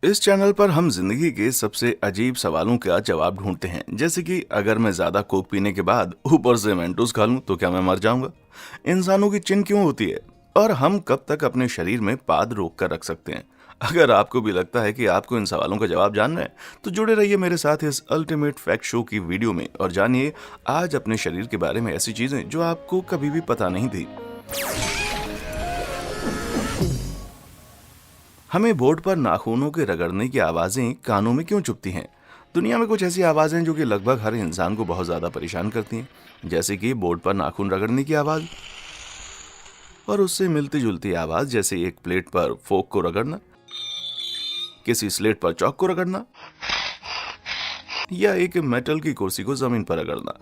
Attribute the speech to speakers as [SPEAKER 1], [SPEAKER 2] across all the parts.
[SPEAKER 1] इस चैनल पर हम जिंदगी के सबसे अजीब सवालों का जवाब ढूंढते हैं, जैसे कि अगर मैं ज्यादा कोक पीने के बाद ऊपर से मेंटोस खा लूं तो क्या मैं मर जाऊंगा? इंसानों की चिन क्यों होती है? और हम कब तक अपने शरीर में पाद रोक कर रख सकते हैं? अगर आपको भी लगता है कि आपको इन सवालों का जवाब जानना है, तो जुड़े रहिए मेरे साथ इस अल्टीमेट फैक्ट शो की वीडियो में और जानिए आज अपने शरीर के बारे में ऐसी चीजें जो आपको कभी भी पता नहीं थी। हमें बोर्ड पर नाखूनों के रगड़ने की आवाजें कानों में क्यों चुभती हैं? दुनिया में कुछ ऐसी आवाजें जो कि लगभग हर इंसान को बहुत ज्यादा परेशान करती हैं, जैसे कि बोर्ड पर नाखून रगड़ने की आवाज और उससे मिलती जुलती आवाज जैसे एक प्लेट पर फोक को रगड़ना, किसी स्लेट पर चौक को रगड़ना या एक मेटल की कुर्सी को जमीन पर रगड़ना।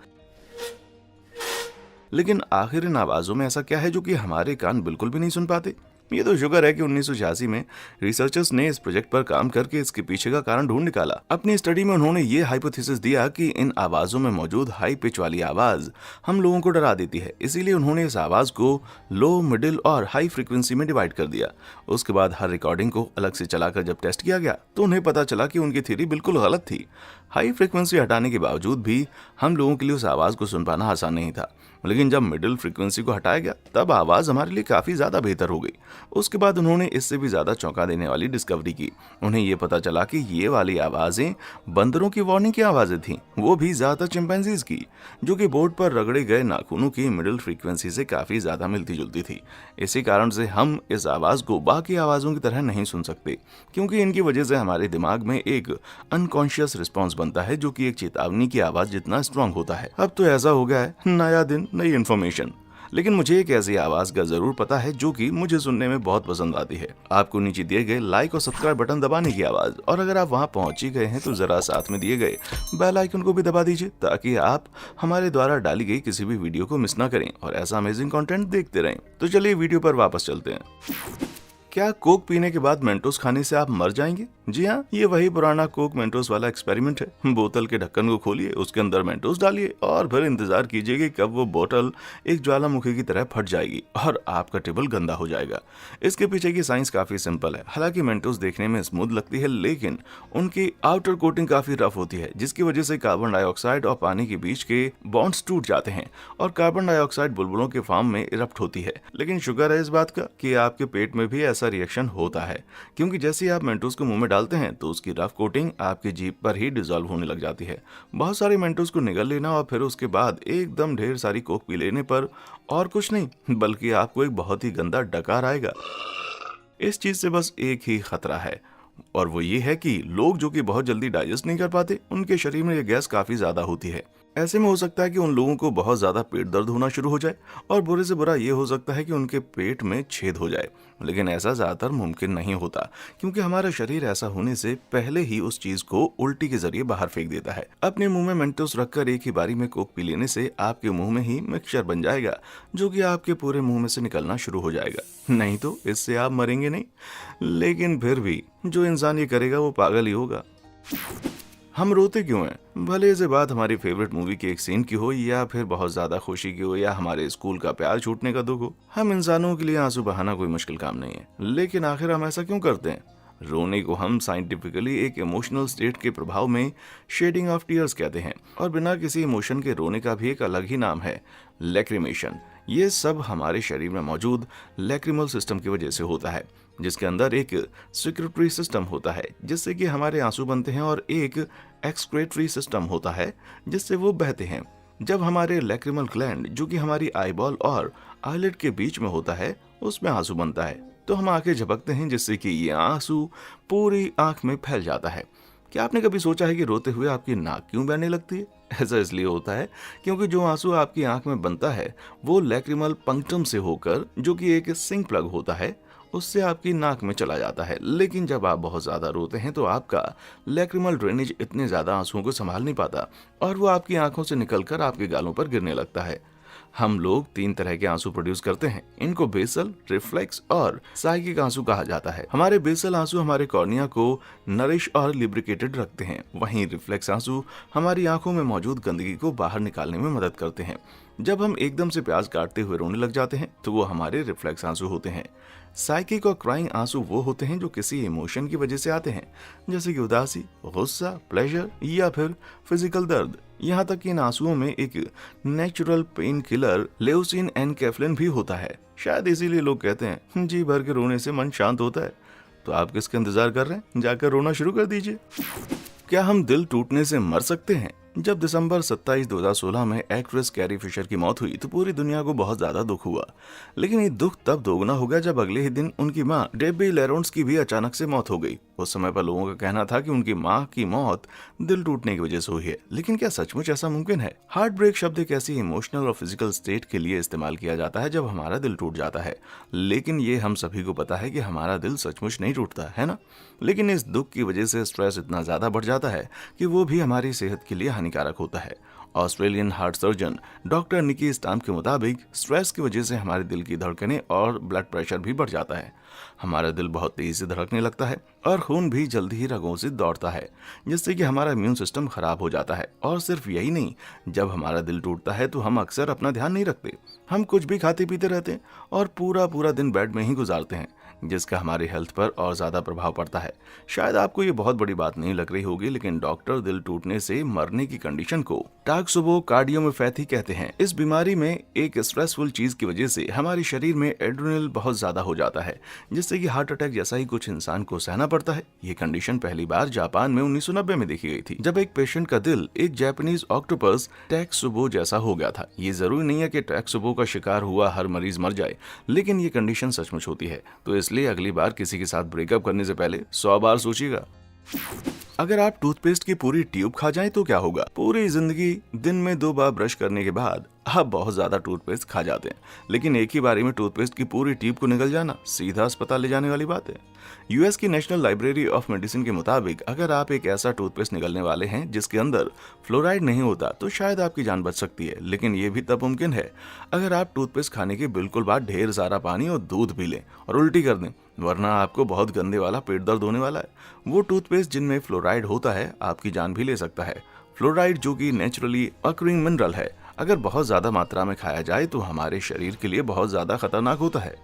[SPEAKER 1] लेकिन आखिर इन आवाजों में ऐसा क्या है जो कि हमारे कान बिल्कुल भी नहीं सुन पाते? ये तो शुक्र है कि 1986 में रिसर्चर्स ने इस प्रोजेक्ट पर काम करके इसके पीछे का कारण ढूंढ निकाला। अपनी स्टडी में उन्होंने ये हाइपोथेसिस दिया कि इन आवाजों में मौजूद हाई पिच वाली आवाज हम लोगों को डरा देती है, इसीलिए उन्होंने इस आवाज को लो, मिडिल और हाई फ्रीक्वेंसी में डिवाइड कर दिया। उसके बाद हर रिकॉर्डिंग को अलग से चलाकर जब टेस्ट किया गया तो उन्हें पता चला कि उनकी थ्योरी बिल्कुल गलत थी। हाई फ्रीक्वेंसी हटाने के बावजूद भी हम लोगों के लिए उस आवाज को सुन पाना आसान नहीं था, लेकिन जब मिडिल फ्रीक्वेंसी को हटाया गया तब आवाज हमारे लिए काफी ज्यादा बेहतर हो गई। उसके बाद उन्होंने इससे भी ज्यादा चौंका देने वाली डिस्कवरी की। उन्हें यह पता चला कि ये वाली आवाजें बंदरों की वार्निंग की आवाजें थीं, वो भी ज्यादातर चिंपैंजीज की, जो कि बोर्ड पर रगड़े गए नाखूनों की मिडिल फ्रीक्वेंसी से काफी ज्यादा मिलती जुलती थी। इसी कारण से हम इस आवाज को बाकी आवाजों की तरह नहीं सुन सकते, क्योंकि इनकी वजह से हमारे दिमाग में एक अनकॉन्शियस रिस्पॉन्स बनता है जो कि एक चेतावनी की आवाज जितना स्ट्रांग होता है। अब तो ऐसा हो गया है, नया दिन नई इन्फॉर्मेशन। लेकिन मुझे एक ऐसी आवाज का जरूर पता है जो कि मुझे सुनने में बहुत पसंद आती है। आपको नीचे दिए गए लाइक और सब्सक्राइब बटन दबाने की आवाज, और अगर आप वहां पहुंच ही गए हैं तो जरा साथ में दिए गए बेल आइकन को भी दबा दीजिए, ताकि आप हमारे द्वारा डाली गई किसी भी वीडियो को मिस ना करें और ऐसा अमेजिंग कंटेंट देखते रहें। तो चलिए वीडियो पर वापस चलते हैं। क्या कोक पीने के बाद मेंटोस खाने से आप मर जाएंगे? जी हाँ, ये वही पुराना कोक मेंटोस वाला एक्सपेरिमेंट है। बोतल के ढक्कन को खोलिए, उसके अंदर मेंटोस डालिए और फिर इंतजार कीजिए कि कब वो बोतल एक ज्वालामुखी की तरह फट जाएगी और आपका टेबल गंदा हो जाएगा। इसके पीछे की साइंस काफी सिंपल है। हालांकि मेंटोस देखने में स्मूथ लगती है, लेकिन उनकी आउटर कोटिंग काफी रफ होती है, जिसकी वजह से कार्बन डाइऑक्साइड और पानी के बीच के बॉन्ड्स टूट जाते हैं और कार्बन डाइऑक्साइड बुलबुलों के फॉर्म में इरप्ट होती है। लेकिन शुक्र है इस बात का कि आपके पेट में भी ऐसा रिएक्शन होता है, क्योंकि जैसे ही आप मेंटोस को मुंह में डालते हैं तो उसकी रफ कोटिंग आपकी जीभ पर ही डिसॉल्व होने लग जाती है। बहुत सारे मेंटोस को निगल लेना और फिर उसके बाद एकदम ढेर सारी कोक पी लेने पर और कुछ नहीं बल्कि आपको एक बहुत ही गंदा डकार आएगा। इस चीज से बस एक ही खतरा है, और वो ये है कि लोग जो कि बहुत जल्दी डाइजेस्ट नहीं कर पाते, उनके शरीर में ये गैस काफी ज्यादा होती है। ऐसे में हो सकता है कि उन लोगों को बहुत ज्यादा पेट दर्द होना शुरू हो जाए, और बुरे से बुरा ये हो सकता है कि उनके पेट में छेद हो जाए। लेकिन ऐसा ज्यादातर मुमकिन नहीं होता, क्योंकि हमारा शरीर ऐसा होने से पहले ही उस चीज को उल्टी के जरिए बाहर फेंक देता है। अपने मुंह में मेंटोस रखकर एक ही बारी में कोक पी लेने से आपके मुंह में ही मिक्सचर बन जाएगा, जो कि आपके पूरे मुंह में से निकलना शुरू हो जाएगा। नहीं तो इससे आप मरेंगे नहीं, लेकिन फिर भी जो इंसान ये करेगा वो पागल ही होगा। हम रोते क्यों हैं? भले ये बात हमारी फेवरेट मूवी के एक सीन की हो, या फिर बहुत ज्यादा खुशी की हो, या हमारे स्कूल का प्यार छूटने का दुख हो। हम इंसानों के लिए आंसू बहाना कोई मुश्किल काम नहीं है, लेकिन आखिर हम ऐसा क्यों करते हैं? रोने को हम साइंटिफिकली एक इमोशनल स्टेट के प्रभाव में शेडिंग ऑफ टीयर्स कहते हैं, और बिना किसी इमोशन के रोने का भी एक अलग ही नाम है, लैक्रिमेशन। ये सब हमारे शरीर में मौजूद लैक्रिमल सिस्टम की वजह से होता है, जिसके अंदर एक सिक्रेटरी सिस्टम होता है जिससे कि हमारे आंसू बनते हैं, और एक एक्सक्रेटरी सिस्टम होता है जिससे वो बहते हैं। जब हमारे लैक्रिमल ग्लैंड, जो कि हमारी आईबॉल और आईलिड के बीच में होता है, उसमें आंसू बनता है तो हम आंखें झपकते हैं, जिससे कि ये आंसू पूरी आंख में फैल जाता है। क्या आपने कभी सोचा है कि रोते हुए आपकी नाक क्यों बहने लगती है? ऐसा इसलिए होता है क्योंकि जो आंसू आपकी आंख में बनता है वो लैक्रिमल पंक्टम से होकर, जो कि एक सिंक प्लग होता है, उससे आपकी नाक में चला जाता है। लेकिन जब आप बहुत ज्यादा रोते हैं तो आपका लैक्रिमल ड्रेनेज इतने ज्यादा आंसुओं को संभाल नहीं पाता और वो आपकी आंखों से निकलकर आपके गालों पर गिरने लगता है। हम लोग 3 तरह के आंसू प्रोड्यूस करते हैं। इनको बेसल, रिफ्लेक्स और साइकिक आंसू कहा जाता है। हमारे बेसल आंसू हमारे कॉर्निया को नरिश और लिब्रिकेटेड रखते हैं, वहीं रिफ्लेक्स आंसू हमारी आंखों में मौजूद गंदगी को बाहर निकालने में मदद करते हैं। जब हम एकदम से प्याज काटते हुए रोने लग जाते हैं तो वो हमारे रिफ्लेक्स आंसू होते हैं। साइकिक और क्राइंग आंसू वो होते हैं जो किसी इमोशन की वजह से आते हैं, जैसे कि उदासी, गुस्सा, प्लेजर या फिर फिजिकल दर्द। यहाँ तक कि इन आंसुओं में एक नेचुरल पेन किलर लेउसिन एनकेफ्लिन भी होता है। शायद इसीलिए लोग कहते हैं जी भर के रोने से मन शांत होता है। तो आप किसका इंतजार कर रहे हैं? जाकर रोना शुरू कर दीजिए। क्या हम दिल टूटने से मर सकते हैं? जब दिसंबर 27, 2016 में एक्ट्रेस कैरी फिशर की मौत हुई तो पूरी दुनिया को बहुत ज्यादा दुख हुआ। लेकिन ये दुख तब दोगुना हो गया जब अगले ही दिन उनकी मां डेबी लेरोन्स की भी अचानक से मौत हो गई। उस समय पर लोगों का कहना था कि उनकी मां की मौत दिल टूटने की वजह से हुई है, लेकिन क्या सचमुच ऐसा मुमकिन है? हार्ट ब्रेक शब्द एक ऐसी इमोशनल और फिजिकल स्टेट के लिए इस्तेमाल किया जाता है जब हमारा दिल टूट जाता है, लेकिन ये हम सभी को पता है कि हमारा दिल सचमुच नहीं टूटता है ना। लेकिन इस दुख की वजह से स्ट्रेस इतना ज्यादा बढ़ जाता है कि वो भी हमारी सेहत के लिए हानिकारक होता है। ऑस्ट्रेलियन हार्ट सर्जन डॉक्टर निकी स्टाम्प के मुताबिक स्ट्रेस की वजह से हमारे दिल की धड़कनें और ब्लड प्रेशर भी बढ़ जाता है। हमारा दिल बहुत तेजी से धड़कने लगता है और खून भी जल्दी ही रगों से दौड़ता है, जिससे कि हमारा इम्यून सिस्टम खराब हो जाता है। और सिर्फ यही नहीं, जब हमारा दिल टूटता है तो हम अक्सर अपना ध्यान नहीं रखते। हम कुछ भी खाते पीते रहते हैं और पूरा पूरा दिन बेड में ही गुजारते हैं, जिसका हमारी हेल्थ पर और ज्यादा प्रभाव पड़ता है। शायद आपको ये बहुत बड़ी बात नहीं लग रही होगी, लेकिन डॉक्टर दिल टूटने से मरने की कंडीशन को टाक्सोबो कार्डियोमियोपैथी कहते हैं। इस बीमारी में एक स्ट्रेसफुल चीज की वजह से हमारे शरीर में एड्रेनल बहुत ज्यादा हो जाता है, जिससे कि हार्ट अटैक जैसा ही कुछ इंसान को सहना पड़ता है। ये कंडीशन पहली बार जापान में 1990 में देखी गई थी, जब एक पेशेंट का दिल एक जापानीज ऑक्टोपस टैक्सोबो जैसा हो गया था। ये जरूरी नहीं है कि टैक्सोबो का शिकार हुआ हर मरीज मर जाए, लेकिन ये कंडीशन सचमुच होती है। तो इसलिए अगली बार किसी के साथ ब्रेकअप करने से पहले 100 बार सोचिएगा। अगर आप टूथपेस्ट की पूरी ट्यूब खा जाएं तो क्या होगा? पूरी जिंदगी दिन में 2 बार ब्रश करने के बाद आप बहुत ज्यादा टूथपेस्ट खा जाते हैं, लेकिन एक ही बारी में टूथपेस्ट की पूरी ट्यूब को निगल जाना सीधा अस्पताल ले जाने वाली बात है। यूएस की नेशनल लाइब्रेरी ऑफ मेडिसिन के मुताबिक अगर आप एक ऐसा टूथपेस्ट निगलने वाले हैं जिसके अंदर फ्लोराइड नहीं होता तो शायद आपकी जान बच सकती है, लेकिन ये भी तब मुमकिन है अगर आप टूथपेस्ट खाने के बिल्कुल बाद ढेर सारा पानी और दूध पी लें और उल्टी कर दें, वरना आपको बहुत गंदे वाला पेट दर्द होने वाला है। वो टूथपेस्ट जिनमें फ्लोराइड होता है आपकी जान भी ले सकता है। फ्लोराइड जो कि नेचुरली अकरिंग मिनरल है, अगर बहुत ज्यादा मात्रा में खाया जाए तो हमारे शरीर के लिए बहुत ज्यादा खतरनाक होता है।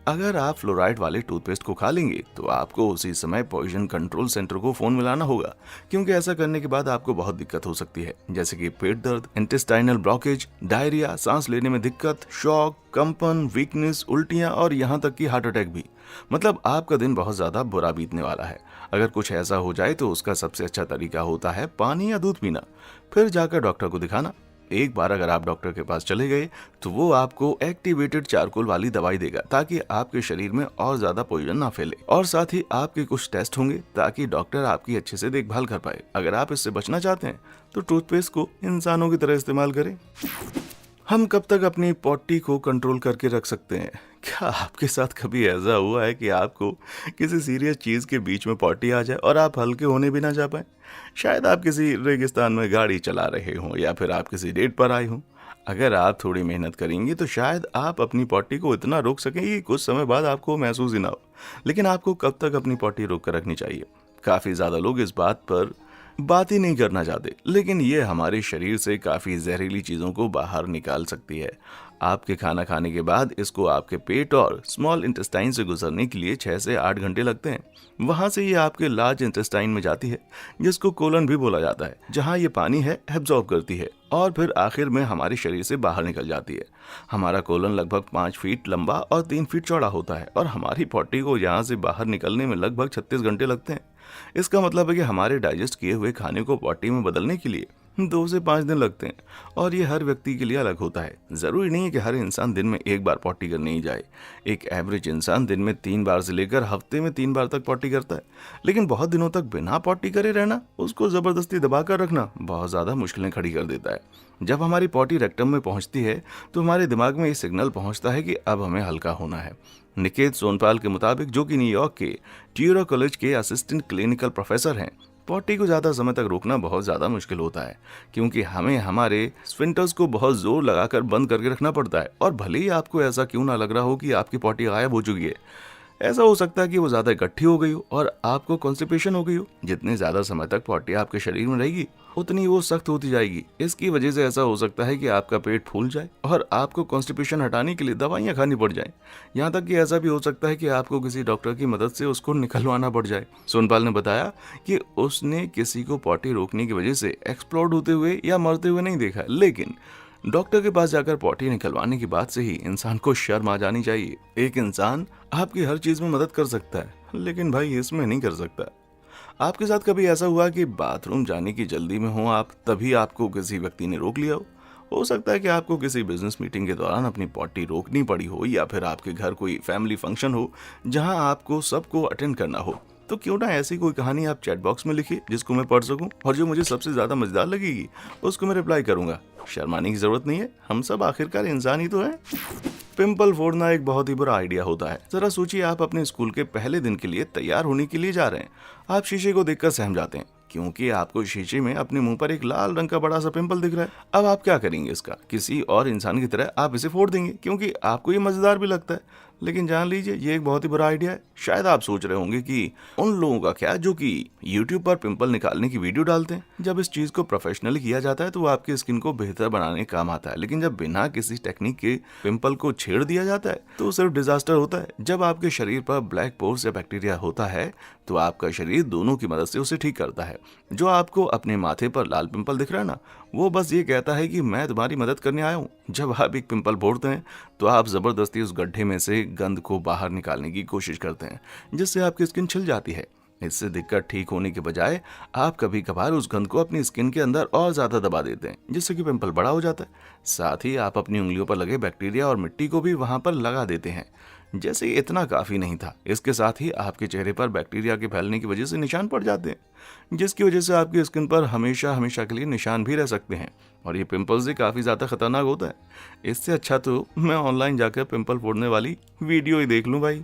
[SPEAKER 1] अगर आप फ्लोराइड वाले टूथपेस्ट को खा लेंगे तो आपको उसी समय पॉइजन कंट्रोल सेंटर को फोन मिलाना होगा, क्योंकि ऐसा करने के बाद आपको बहुत दिक्कत हो सकती है, जैसे कि पेट दर्द, इंटेस्टाइनल ब्लॉकेज, डायरिया, सांस लेने में दिक्कत, शॉक, कंपन, वीकनेस, उल्टियां और यहाँ तक कि हार्ट अटैक भी। मतलब आपका दिन बहुत ज्यादा बुरा बीतने वाला है। अगर कुछ ऐसा हो जाए तो उसका सबसे अच्छा तरीका होता है पानी या दूध पीना, फिर जाकर डॉक्टर को दिखाना। एक बार अगर आप डॉक्टर के पास चले गए तो वो आपको एक्टिवेटेड चारकोल वाली दवाई देगा ताकि आपके शरीर में और ज्यादा पॉइजन ना फैले, और साथ ही आपके कुछ टेस्ट होंगे ताकि डॉक्टर आपकी अच्छे से देखभाल कर पाए। अगर आप इससे बचना चाहते हैं तो टूथपेस्ट को इंसानों की तरह इस्तेमाल करें। हम कब तक अपनी पॉटी को कंट्रोल करके रख सकते हैं? क्या आपके साथ कभी ऐसा हुआ है कि आपको किसी सीरियस चीज के बीच में पॉटी आ जाए और आप हल्के होने भी ना जा पाए? शायद आप किसी रेगिस्तान में गाड़ी चला रहे हों या फिर आप किसी डेट पर आए हों। अगर आप थोड़ी मेहनत करेंगे तो शायद आप अपनी पॉटी को इतना रोक सकें कि कुछ समय बाद आपको महसूस ही ना हो। लेकिन आपको कब तक अपनी पॉटी रोक कर रखनी चाहिए? काफी ज्यादा लोग इस बात पर बात ही नहीं करना चाहते, लेकिन ये हमारे शरीर से काफी जहरीली चीजों को बाहर निकाल सकती है। आपके खाना खाने के बाद इसको आपके पेट और स्मॉल इंटेस्टाइन से गुजरने के लिए 6 से 8 घंटे लगते हैं। वहां से ये आपके लार्ज इंटेस्टाइन में जाती है, जिसको कोलन भी बोला जाता है, जहां ये पानी है एब्जॉर्ब करती है और फिर आखिर में हमारे शरीर से बाहर निकल जाती है। हमारा कोलन लगभग 5 फीट लंबा और 3 फीट चौड़ा होता है और हमारी पॉटी को यहाँ से बाहर निकलने में लगभग 36 घंटे लगते हैं। इसका मतलब है कि हमारे डाइजेस्ट किए हुए खाने को पॉटी में बदलने के लिए 2 से 5 दिन लगते हैं, और ये हर व्यक्ति के लिए अलग होता है। जरूरी नहीं है कि हर इंसान दिन में 1 बार पॉटी करने ही जाए। एक एवरेज इंसान दिन में 3 बार से लेकर हफ्ते में 3 बार तक पॉटी करता है, लेकिन बहुत दिनों तक बिना पॉटी करे रहना, उसको जबरदस्ती दबाकर रखना बहुत ज्यादा मुश्किलें खड़ी कर देता है। जब हमारी पॉटी रेक्टम में पहुंचती है तो हमारे दिमाग में ये सिग्नल पहुंचता है कि अब हमें हल्का होना है। निकेत सोनपाल के मुताबिक, जो कि न्यूयॉर्क के ट्यूरो कॉलेज के असिस्टेंट क्लिनिकल प्रोफेसर हैं, पॉटी को ज्यादा समय तक रोकना बहुत ज्यादा मुश्किल होता है, क्योंकि हमें हमारे स्फिंक्टर्स को बहुत जोर लगाकर बंद करके रखना पड़ता है। और भले ही आपको ऐसा क्यों ना लग रहा हो कि आपकी पॉटी गायब हो चुकी है, ऐसा हो सकता है कि वो ज्यादा इकट्ठी हो गई हो और आपको कॉन्स्टिपेशन हो गई हो। जितने ज्यादा समय तक पॉटी आपके शरीर में रहेगी उतनी वो सख्त होती जाएगी। इसकी वजह से ऐसा हो सकता है कि आपका पेट फूल जाए और आपको कॉन्स्टिपेशन हटाने के लिए दवाइयां खानी पड़ जाए। यहाँ तक कि ऐसा भी हो सकता है कि आपको किसी डॉक्टर की मदद से उसको निकलवाना पड़ जाए। सोनपाल ने बताया कि उसने किसी को पॉटी रोकने की वजह से एक्सप्लोड होते हुए या मरते हुए नहीं देखा, लेकिन डॉक्टर के पास जाकर पॉटी निकलवाने की बात से ही इंसान को शर्म आ जानी चाहिए। एक इंसान आपकी हर चीज में मदद कर सकता है, लेकिन भाई इसमें नहीं कर सकता। आपके साथ कभी ऐसा हुआ कि बाथरूम जाने की जल्दी में हो आप, तभी आपको किसी व्यक्ति ने रोक लिया हो सकता है कि आपको किसी बिजनेस मीटिंग के दौरान अपनी पॉटी रोकनी पड़ी हो, या फिर आपके घर कोई फैमिली फंक्शन हो जहां आपको सबको अटेंड करना हो। तो क्यों ना ऐसी कोई कहानी आप चैट बॉक्स में लिखिए जिसको मैं पढ़ सकूं, और जो मुझे सबसे ज्यादा मजेदार लगेगी उसको मैं रिप्लाई करूंगा। शर्माने की जरूरत नहीं है, हम सब आखिरकार इंसान ही तो हैं। पिंपल फोड़ना एक बहुत ही बुरा आइडिया होता है। जरा सोचिए, आप अपने स्कूल के पहले दिन के लिए तैयार होने के लिए जा रहे हैं। आप शीशे को देखकर सहम जाते हैं क्योंकि आपको शीशे में अपने मुंह पर एक लाल रंग का बड़ा सा पिंपल दिख रहा है। अब आप क्या करेंगे? इसका किसी और इंसान की तरह आप इसे फोड़ देंगे क्योंकि आपको ये मजेदार भी लगता है। लेकिन जान लीजिए ये एक बहुत ही बुरा आइडिया है। शायद आप सोच रहे होंगे कि उन लोगों का क्या जो कि YouTube पर पिंपल निकालने की वीडियो डालते हैं। जब इस चीज को प्रोफेशनली किया जाता है तो वो आपकी स्किन को बेहतर बनाने का काम आता है, लेकिन जब बिना किसी टेक्निक के पिंपल को छेड़ दिया जाता है तो सिर्फ डिजास्टर होता है। जब आपके शरीर पर ब्लैक पोर्स या बैक्टीरिया होता है तो आपका शरीर दोनों की मदद से उसे ठीक करता है। जो आपको अपने माथे पर लाल पिंपल दिख रहा है ना, वो बस ये कहता है कि मैं तुम्हारी मदद करने आया हूँ। जब आप एक पिंपल फोड़ते हैं तो आप जबरदस्ती उस गड्ढे में से गंद को बाहर निकालने की कोशिश करते हैं, जिससे आपकी स्किन छिल जाती है। इससे दिक्कत ठीक होने के बजाय आप कभी कभार उस गंद को अपनी स्किन के अंदर और ज्यादा दबा देते हैं, जिससे कि पिंपल बड़ा हो जाता है। साथ ही आप अपनी उंगलियों पर लगे बैक्टीरिया और मिट्टी को भी वहां पर लगा देते हैं। जैसे इतना काफी नहीं था, इसके साथ ही आपके चेहरे पर बैक्टीरिया के फैलने की वजह से निशान पड़ जाते हैं, जिसकी वजह से आपकी स्किन पर हमेशा हमेशा के लिए निशान भी रह सकते हैं। और ये पिंपल से काफी ज्यादा खतरनाक होता है। इससे अच्छा तो मैं ऑनलाइन जाकर पिंपल फोड़ने वाली वीडियो ही देख लूं भाई।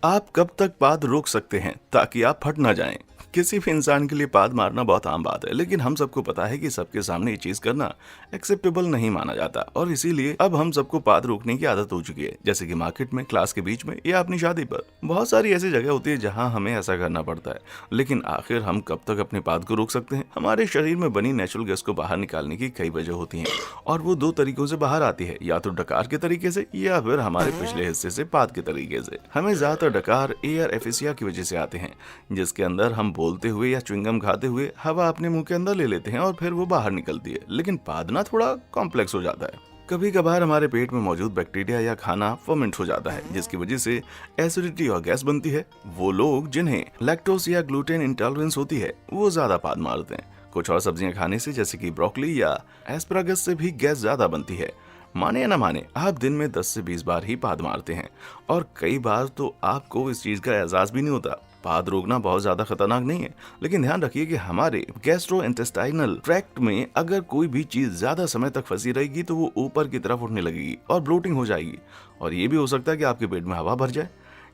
[SPEAKER 1] आप कब तक पाद रोक सकते हैं ताकि आप फट ना जाएं? किसी भी इंसान के लिए पाद मारना बहुत आम बात है, लेकिन हम सबको पता है कि सबके सामने ये चीज करना एक्सेप्टेबल नहीं माना जाता, और इसीलिए अब हम सबको पाद रोकने की आदत हो चुकी है। जैसे कि मार्केट में, क्लास के बीच में, या अपनी शादी पर। बहुत सारी ऐसी जगह होती है जहां हमें ऐसा करना पड़ता है। लेकिन आखिर हम कब तक अपने पाद को रोक सकते हैं? हमारे शरीर में बनी नेचुरल गैस को बाहर निकालने की कई वजह होती है, और वो दो तरीकों से बाहर आती है, या तो डकार के तरीके से या फिर हमारे पिछले हिस्से से पाद के तरीके से। हमें ज्यादातर डकार एयर एफिसिया की वजह से आते हैं, जिसके अंदर हम बोलते हुए या च्युइंगम खाते हुए हवा अपने मुंह के अंदर ले लेते हैं और फिर वो बाहर निकलती है। लेकिन पादना थोड़ा कॉम्प्लेक्स हो जाता है। कभी कभार हमारे पेट में मौजूद बैक्टीरिया या खाना फर्मेंट हो जाता है, जिसकी वजह से एसिडिटी और गैस बनती है। वो लोग जिन्हें लैक्टोज या ग्लूटेन इंटॉलरेंस होती है वो ज्यादा पाद मारते हैं। कुछ और सब्जियां खाने से, जैसे कि ब्रोकली या एस्परागस से भी गैस ज्यादा बनती है। माने या ना माने, आप दिन में 10 से 20 बार ही पाद मारते हैं, और कई बार तो आपको इस चीज का एहसास भी नहीं होता। पाद रोकना बहुत ज्यादा खतरनाक नहीं है, लेकिन ध्यान रखिए कि हमारे गैस्ट्रोइंटेस्टाइनल ट्रैक्ट में अगर कोई भी चीज ज्यादा समय तक फंसी रहेगी तो वो ऊपर की तरफ उठने लगेगी और ब्लोटिंग हो जाएगी। और ये भी हो सकता है कि आपके पेट में हवा भर जाए।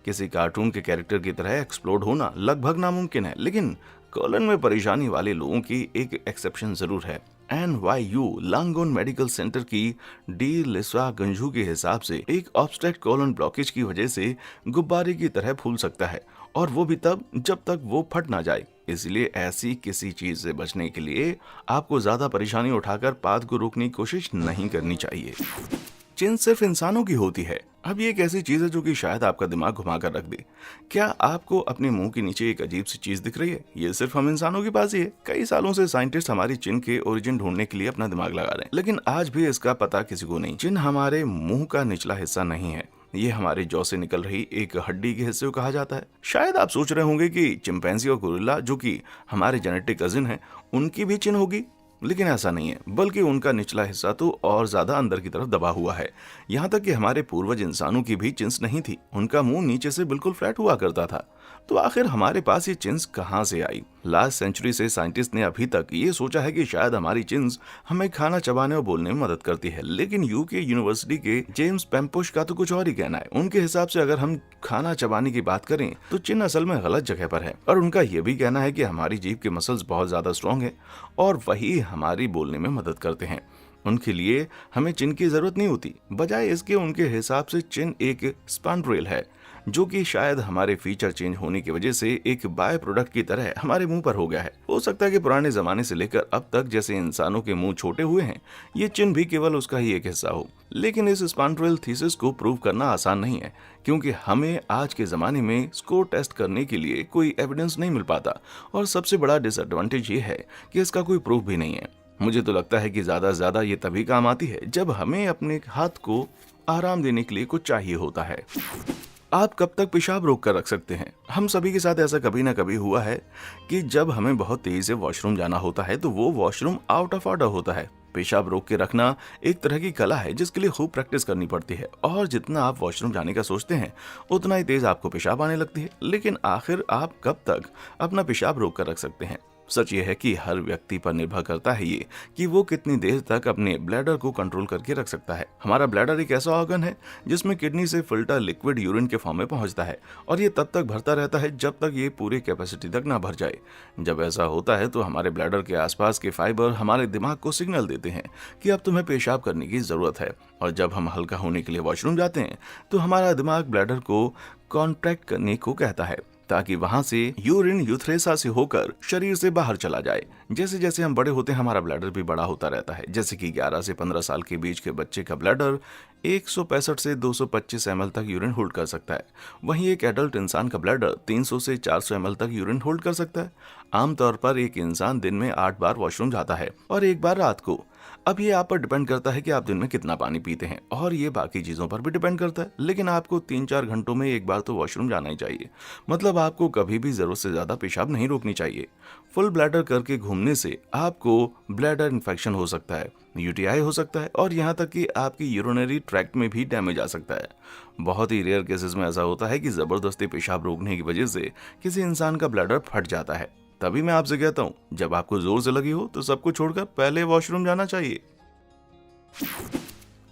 [SPEAKER 1] किसी कार्टून के कैरेक्टर की तरह एक्सप्लोड होना लगभग नामुमकिन है, लेकिन कोलन में परेशानी वाले लोगों की एक एक्सेप्शन जरूर है। NYU लांगोन मेडिकल सेंटर की डी लिस्वा गंजू के हिसाब से एक ऑब्स्ट्रक्ट कोलन ब्लॉकेज की वजह से गुब्बारे की तरह फूल सकता है, और वो भी तब जब तक वो फट ना जाए। इसलिए ऐसी किसी चीज से बचने के लिए आपको ज्यादा परेशानी उठाकर पाद को रोकने की कोशिश नहीं करनी चाहिए। चिन सिर्फ इंसानों की होती है। अब ये एक ऐसी चीज है जो कि शायद आपका दिमाग घुमा कर रख दे। क्या आपको अपने मुंह के नीचे एक अजीब सी चीज दिख रही है? ये सिर्फ हम इंसानों के पास ही है। कई सालों से साइंटिस्ट हमारी चिन के ओरिजिन ढूंढने के लिए अपना दिमाग लगा रहे हैं, लेकिन आज भी इसका पता किसी को नहीं। चिन हमारे मुंह का निचला हिस्सा नहीं है, ये हमारे जौ से निकल रही एक हड्डी के हिस्से को कहा जाता है। शायद आप सोच रहे होंगे कि चिंपैंजी और गोरिल्ला, जो कि हमारे जेनेटिक कजिन हैं, उनकी भी चिन होगी, लेकिन ऐसा नहीं है, बल्कि उनका निचला हिस्सा तो और ज्यादा अंदर की तरफ दबा हुआ है। यहाँ तक कि हमारे पूर्वज इंसानों की भी चिंस नहीं थी, उनका मुंह नीचे से बिल्कुल फ्लैट हुआ करता था। तो आखिर हमारे पास ये चिंस कहाँ से आई? लास्ट सेंचुरी से साइंटिस्ट ने अभी तक ये सोचा है कि शायद हमारी चिंस हमें खाना चबाने और बोलने में मदद करती है, लेकिन यूके यूनिवर्सिटी के जेम्स पेम्पुश का तो कुछ और ही कहना है। उनके हिसाब से अगर हम खाना चबाने की बात करें तो चिन असल में गलत जगह पर है, और उनका यह भी कहना है कि हमारी जीभ के मसल्स बहुत ज्यादा स्ट्रॉन्ग है और वही हमारी बोलने में मदद करते हैं। उनके लिए हमें चिन की जरूरत नहीं होती। बजाय इसके उनके हिसाब से चिन एक स्पैंड्रेल है जो कि शायद हमारे फीचर चेंज होने की वजह से एक बाय प्रोडक्ट की तरह हमारे मुंह पर हो गया है। हो सकता है कि पुराने जमाने से लेकर अब तक जैसे इंसानों के मुंह छोटे हुए हैं, ये चिन्ह भी केवल उसका ही एक हिस्सा हो। लेकिन इस स्पॉन्ड्रेल थीसिस को प्रूव करना आसान नहीं है, क्योंकि हमें आज के जमाने में स्कोर टेस्ट करने के लिए कोई एविडेंस नहीं मिल पाता, और सबसे बड़ा डिसएडवांटेज ये है कि इसका कोई प्रूफ भी नहीं है। मुझे तो लगता है कि ज्यादा से ज्यादा ये तभी काम आती है जब हमें अपने हाथ को आराम देने के लिए कुछ चाहिए होता है। आप कब तक पेशाब रोक कर रख सकते हैं? हम सभी के साथ ऐसा कभी ना कभी हुआ है कि जब हमें बहुत तेजी से वॉशरूम जाना होता है तो वो वॉशरूम आउट ऑफ ऑर्डर होता है। पेशाब रोक के रखना एक तरह की कला है जिसके लिए खूब प्रैक्टिस करनी पड़ती है, और जितना आप वॉशरूम जाने का सोचते हैं उतना ही तेज आपको पेशाब आने लगती है। लेकिन आखिर आप कब तक अपना पेशाब रोक कर रख सकते हैं? सच ये है कि हर व्यक्ति पर निर्भर करता है ये कि वो कितनी देर तक अपने ब्लैडर को कंट्रोल करके रख सकता है। हमारा ब्लैडर एक ऐसा ऑर्गन है जिसमें किडनी से फिल्टर लिक्विड यूरिन के फॉर्म में पहुंचता है, और ये तब तक भरता रहता है जब तक ये पूरी कैपेसिटी तक ना भर जाए। जब ऐसा होता है तो हमारे ब्लैडर के आसपास के फाइबर हमारे दिमाग को सिग्नल देते हैं कि अब तुम्हें पेशाब करने की जरूरत है, और जब हम हल्का होने के लिए वॉशरूम जाते हैं तो हमारा दिमाग ब्लैडर को कॉन्ट्रैक्ट करने को कहता है ताकि वहां से यूरिन यूथ्रेसा से होकर शरीर से बाहर चला जाए। जैसे जैसे हम बड़े होते हैं हमारा ब्लैडर भी बड़ा होता रहता है। जैसे कि 11 से 15 साल के बीच के बच्चे का ब्लैडर 165 से 225 ml तक यूरिन होल्ड कर सकता है। वहीं एक एडल्ट इंसान का ब्लैडर 300 से 400 ml तक यूरिन होल्ड कर सकता है। आमतौर पर एक इंसान दिन में 8 बार वॉशरूम जाता है और 1 बार रात को। अब ये आप पर डिपेंड करता है कि आप दिन में कितना पानी पीते हैं, और ये बाकी चीजों पर भी डिपेंड करता है। लेकिन आपको 3-4 घंटों में 1 बार तो वॉशरूम जाना ही चाहिए। मतलब आपको कभी भी जरूरत से ज्यादा पेशाब नहीं रोकनी चाहिए। फुल ब्लैडर करके घूमने से आपको ब्लैडर इन्फेक्शन हो सकता है, यूटीआई हो सकता है, और यहाँ तक कि आपकी यूरिनरी ट्रैक्ट में भी डैमेज आ सकता है। बहुत ही रेयर केसेस में ऐसा होता है कि जबरदस्ती पेशाब रोकने की वजह से किसी इंसान का ब्लैडर फट जाता है। तभी मैं आपसे कहता हूँ, जब आपको जोर से लगी हो तो सब कुछ छोड़कर पहले वॉशरूम जाना चाहिए।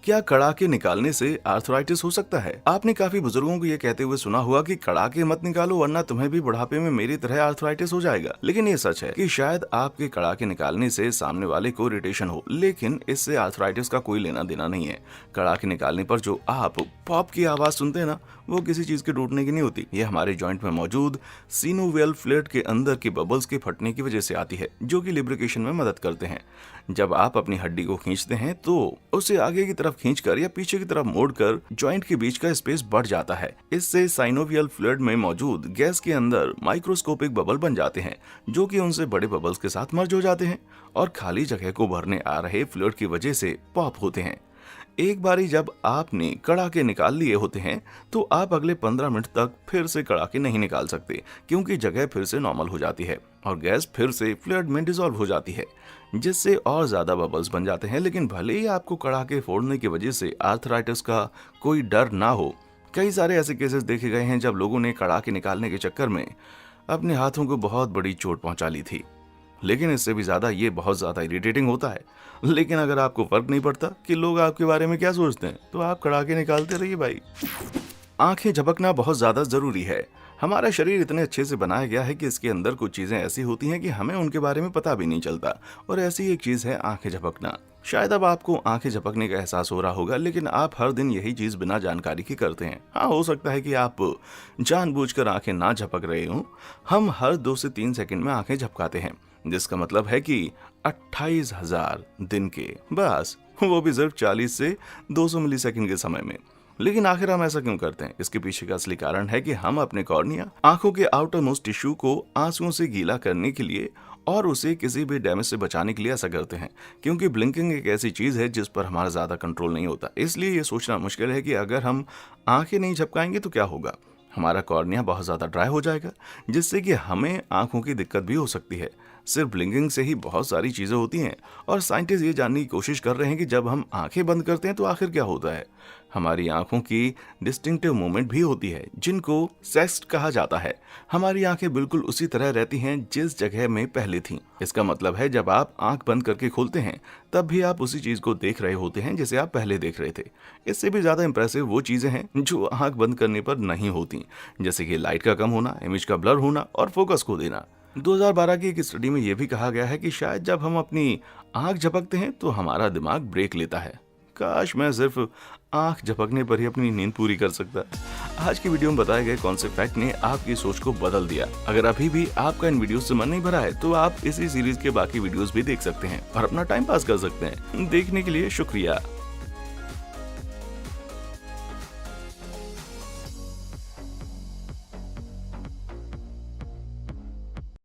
[SPEAKER 1] क्या कड़ाके निकालने से आर्थराइटिस हो सकता है? आपने काफी बुजुर्गों को ये कहते हुए सुना हुआ कि कड़ाके मत निकालो वरना तुम्हें भी बुढ़ापे में मेरी तरह आर्थराइटिस हो जाएगा। लेकिन ये सच है कि शायद आपके कड़ाके निकालने से सामने वाले को इरिटेशन हो, लेकिन इससे आर्थराइटिस का कोई लेना देना नहीं है। कड़ाके निकालने पर जो आप पॉप की आवाज सुनते हैं ना, वो किसी चीज के टूटने की नहीं होती। ये हमारे जॉइंट में मौजूद सिनोवियल फ्लूइड के अंदर के बबल्स के फटने की वजह से आती है, जो कि लिब्रिकेशन में मदद करते हैं। जब आप अपनी हड्डी को खींचते हैं तो उसे आगे की तरफ खींचकर या पीछे की तरफ मोड़कर जॉइंट के बीच का स्पेस बढ़ जाता है। इससे साइनोवियल फ्लूइड में मौजूद गैस के अंदर माइक्रोस्कोपिक बबल बन जाते हैं, जो कि उनसे बड़े बबल्स के साथ मर्ज हो जाते हैं और खाली जगह को भरने आ रहे फ्लूइड की वजह से पॉप होते हैं। एक बारी जब आपने कड़ाके निकाल लिए होते हैं तो आप अगले 15 मिनट तक फिर से कड़ाके नहीं निकाल सकते, क्योंकि जगह फिर से नॉर्मल हो जाती है और गैस फिर से फ्लूइड में डिसॉल्व हो जाती है, जिससे और ज्यादा बबल्स बन जाते हैं। लेकिन भले ही आपको कड़ाके फोड़ने की वजह से आर्थराइटिस का कोई डर ना हो, कई सारे ऐसे केसेस देखे गए हैं जब लोगों ने कड़ाके निकालने के चक्कर में अपने हाथों को बहुत बड़ी चोट पहुंचा ली थी। लेकिन इससे भी ज्यादा ये बहुत ज्यादा इरिटेटिंग होता है। लेकिन अगर आपको फर्क नहीं पड़ता कि लोग आपके बारे में क्या सोचते हैं, तो आप कड़ाके निकालते रहिए भाई। आंखें झपकना बहुत ज्यादा जरूरी है। हमारा शरीर इतने अच्छे से बनाया गया है कि इसके अंदर कुछ चीजें ऐसी होती हैं कि हमें उनके बारे में पता भी नहीं चलता, और ऐसी एक चीज है आंखें झपकना। शायद अब आपको आंखें झपकने का एहसास हो रहा होगा, लेकिन आप हर दिन यही चीज बिना जानकारी के करते हैं। हाँ, हो सकता है कि आप जानबूझकर आंखें ना झपक रहे हों। हम हर 2 से 3 सेकंड में आंखें झपकाते हैं, जिसका मतलब है कि 28,000 दिन के, बस वो भी सिर्फ 40 से 200 मिलीसेकंड के समय में। लेकिन आखिर हम ऐसा क्यों करते हैं? इसके पीछे का असली कारण है कि हम अपने कॉर्निया, आंखों के आउटर मोस्ट टिश्यू को आंसुओं से गीला करने के लिए और उसे किसी भी डैमेज से बचाने के लिए ऐसा करते हैं, क्योंकि ब्लिंकिंग एक ऐसी चीज है जिस पर हमारा ज्यादा कंट्रोल नहीं होता। इसलिए ये सोचना मुश्किल है कि अगर हम आंखें नहीं झपकाएंगे तो क्या होगा। हमारा कॉर्निया बहुत ज्यादा ड्राई हो जाएगा, जिससे कि हमें आंखों की दिक्कत भी हो सकती है। सिर्फ ब्लिंकिंग से ही बहुत सारी चीजें होती हैं, और साइंटिस्ट ये जानने की कोशिश कर रहे हैं कि जब हम आंखें बंद करते हैं तो आखिर क्या होता है। हमारी आंखों की डिस्टिंक्टिव मूवमेंट भी होती है, जिनको सेक्स्ट कहा जाता है। हमारी आंखें बिल्कुल उसी तरह रहती हैं जिस जगह में पहले थीं। इसका मतलब है जब आप आंख बंद करके खोलते हैं तब भी आप उसी चीज को देख रहे होते हैं जिसे आप पहले देख रहे थे। इससे भी ज्यादा इंप्रेसिव वो चीजें हैं जो आंख बंद करने पर नहीं होती, जैसे कि लाइट का कम होना, इमेज का ब्लर होना और फोकस खो देना। 2012 की एक स्टडी में यह भी कहा गया है कि शायद जब हम अपनी आंख झपकते हैं तो हमारा दिमाग ब्रेक लेता है। काश मैं सिर्फ आंख झपकने पर ही अपनी नींद पूरी कर सकता। आज की वीडियो में बताए गए कौन से फैक्ट ने आपकी सोच को बदल दिया? अगर अभी भी आपका इन वीडियोस से मन नहीं भरा है तो आप इसी सीरीज के बाकी वीडियोस भी देख सकते हैं और अपना टाइम पास कर सकते हैं। देखने के लिए शुक्रिया।